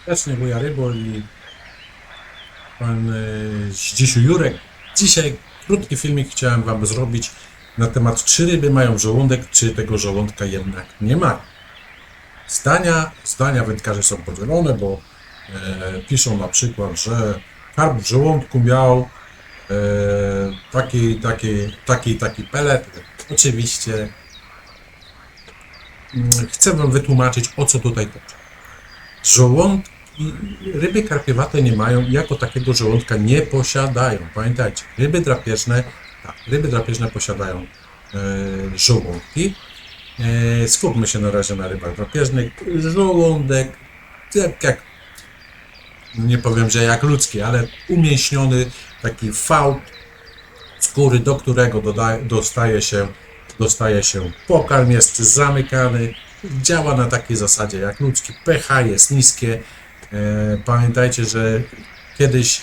Serdecznie wuja Rybo i pan Zdzisiu Jurek. Dzisiaj krótki filmik chciałem wam zrobić na temat, czy ryby mają żołądek, czy tego żołądka jednak nie ma. Zdania wędkarzy są podzielone, bo piszą na przykład, że karp w żołądku miał taki pelet. Oczywiście chcę wam wytłumaczyć, o co tutaj chodzi. Ryby karpiowate nie mają, jako takiego żołądka nie posiadają. Pamiętajcie, ryby drapieżne posiadają żołądki. Skupmy się na razie na rybach drapieżnych. Żołądek, tak jak, nie powiem, że jak ludzki, ale umięśniony, taki fałd skóry, do którego dostaje się pokarm, jest zamykany, działa na takiej zasadzie jak ludzki, pH jest niskie. Pamiętajcie, że kiedyś,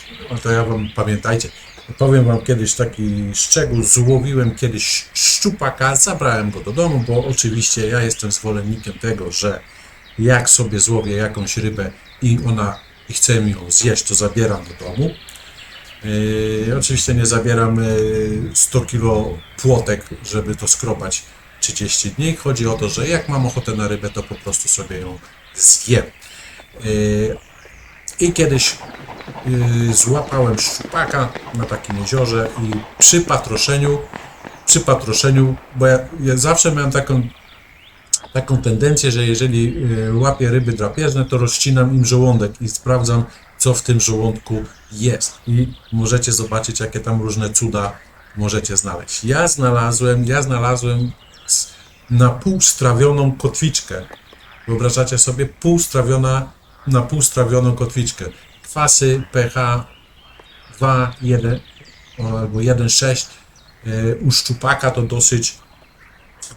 powiem wam kiedyś taki szczegół, złowiłem kiedyś szczupaka, zabrałem go do domu, bo oczywiście ja jestem zwolennikiem tego, że jak sobie złowię jakąś rybę i chcę ją zjeść, to zabieram do domu. Oczywiście nie zabieram 100 kg płotek, żeby to skrobać 30 dni. Chodzi o to, że jak mam ochotę na rybę, to po prostu sobie ją zjem. I kiedyś złapałem szczupaka na takim jeziorze i przy patroszeniu, bo ja zawsze miałem taką tendencję, że jeżeli łapię ryby drapieżne, to rozcinam im żołądek i sprawdzam, co w tym żołądku jest. I możecie zobaczyć, jakie tam różne cuda możecie znaleźć. Ja znalazłem na pół strawioną kotwiczkę. Wyobrażacie sobie? Na pół strawioną kotwiczkę. Kwasy pH 2,1 albo 1,6. U szczupaka to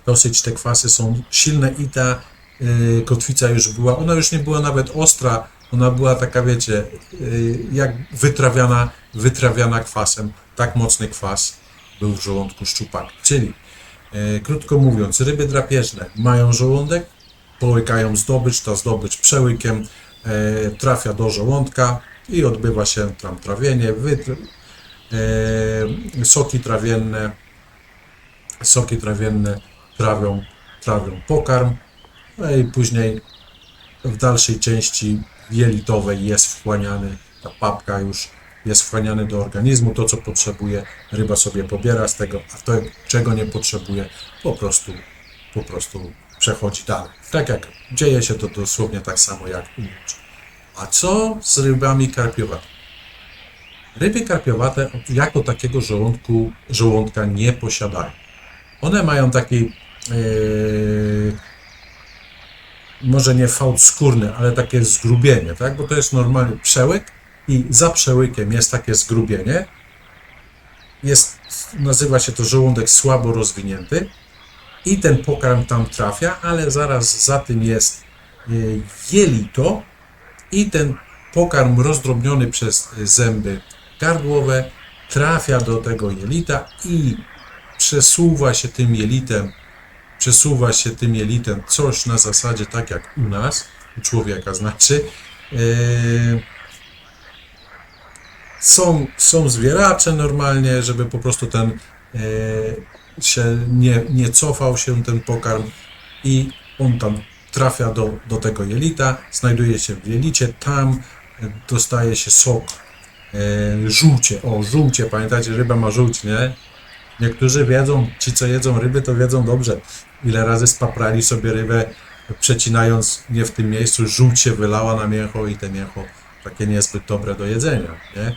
dosyć te kwasy są silne i ta kotwica ona już nie była nawet ostra, ona była taka, wiecie, jak wytrawiana kwasem. Tak mocny kwas był w żołądku szczupaka. Czyli, krótko mówiąc, ryby drapieżne mają żołądek, połykają zdobycz, ta zdobycz przełykiem trafia do żołądka i odbywa się tam trawienie, soki trawienne trawią pokarm, no i później w dalszej części jelitowej jest wchłaniany, ta papka już jest wchłaniany do organizmu, to co potrzebuje, ryba sobie pobiera z tego, a to czego nie potrzebuje, po prostu przechodzi dalej. Tak jak dzieje się to dosłownie tak samo jak u ludzi. A co z rybami karpiowatymi? Ryby karpiowate jako takiego żołądka nie posiadają. One mają taki może nie fałd skórny, ale takie zgrubienie, tak? Bo to jest normalny przełyk i za przełykiem jest takie zgrubienie. Nazywa się to żołądek słabo rozwinięty i ten pokarm tam trafia, ale zaraz za tym jest jelito i ten pokarm rozdrobniony przez zęby gardłowe trafia do tego jelita i przesuwa się tym jelitem coś na zasadzie tak jak u nas, u człowieka znaczy. Są zwieracze normalnie, żeby po prostu ten się nie cofał się ten pokarm i on tam trafia do tego jelita, znajduje się w jelicie, tam dostaje się sok, żółcie, pamiętacie, ryba ma żółć, nie? Niektórzy wiedzą, ci co jedzą ryby, to wiedzą dobrze, ile razy spaprali sobie rybę, przecinając nie w tym miejscu, żółć się wylała na mięcho i te mięcho takie niezbyt dobre do jedzenia, nie?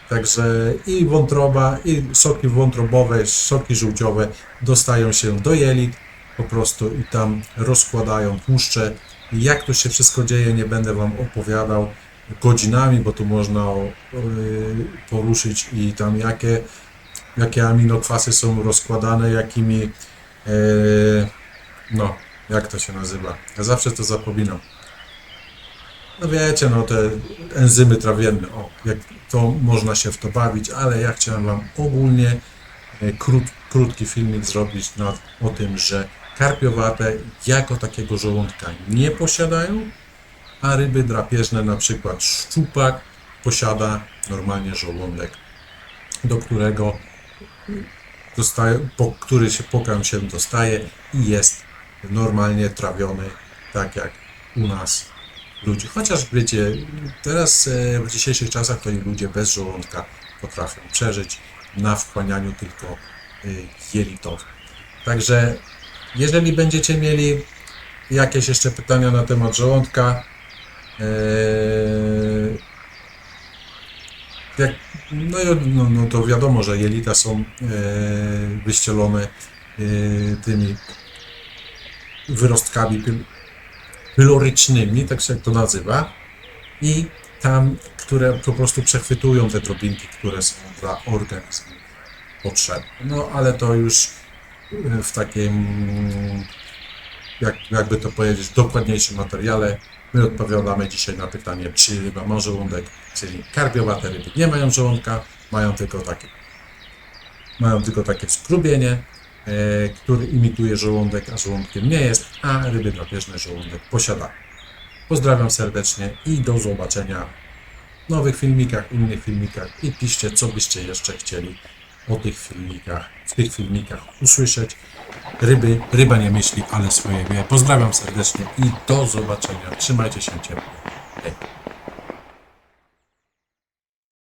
Także i wątroba, i soki wątrobowe, soki żółciowe dostają się do jelit po prostu i tam rozkładają tłuszcze. Jak to się wszystko dzieje, nie będę wam opowiadał godzinami, bo tu można poruszyć i tam jakie aminokwasy są rozkładane, no, jak to się nazywa? Ja zawsze to zapominam. No wiecie, no te enzymy trawienne, jak to można się w to bawić, ale ja chciałem wam ogólnie krótki filmik zrobić o tym, że karpiowate jako takiego żołądka nie posiadają, a ryby drapieżne, na przykład szczupak, posiada normalnie żołądek, do którego który się pokarm się dostaje i jest normalnie trawiony, tak jak u nas ludzi. Chociaż wiecie, teraz w dzisiejszych czasach to i ludzie bez żołądka potrafią przeżyć na wchłanianiu tylko jelitowym. Także jeżeli będziecie mieli jakieś jeszcze pytania na temat żołądka, no to wiadomo, że jelita są wyścielone tymi wyrostkami pylorycznymi, tak się to nazywa, i tam, które po prostu przechwytują te drobinki, które są dla organizmu potrzebne. No ale to już w takim, jakby to powiedzieć, dokładniejszym materiale. My odpowiadamy dzisiaj na pytanie, czy ryba ma żołądek, czyli karpiowate ryby nie mają żołądka, mają tylko takie skrubienie, który imituje żołądek, a żołądkiem nie jest, a ryby drapieżne żołądek posiadają. Pozdrawiam serdecznie i do zobaczenia w nowych filmikach, innych filmikach i piszcie, co byście jeszcze chcieli w tych filmikach usłyszeć. Ryba nie myśli, ale swoje wie. Pozdrawiam serdecznie i do zobaczenia. Trzymajcie się ciepło. Hej.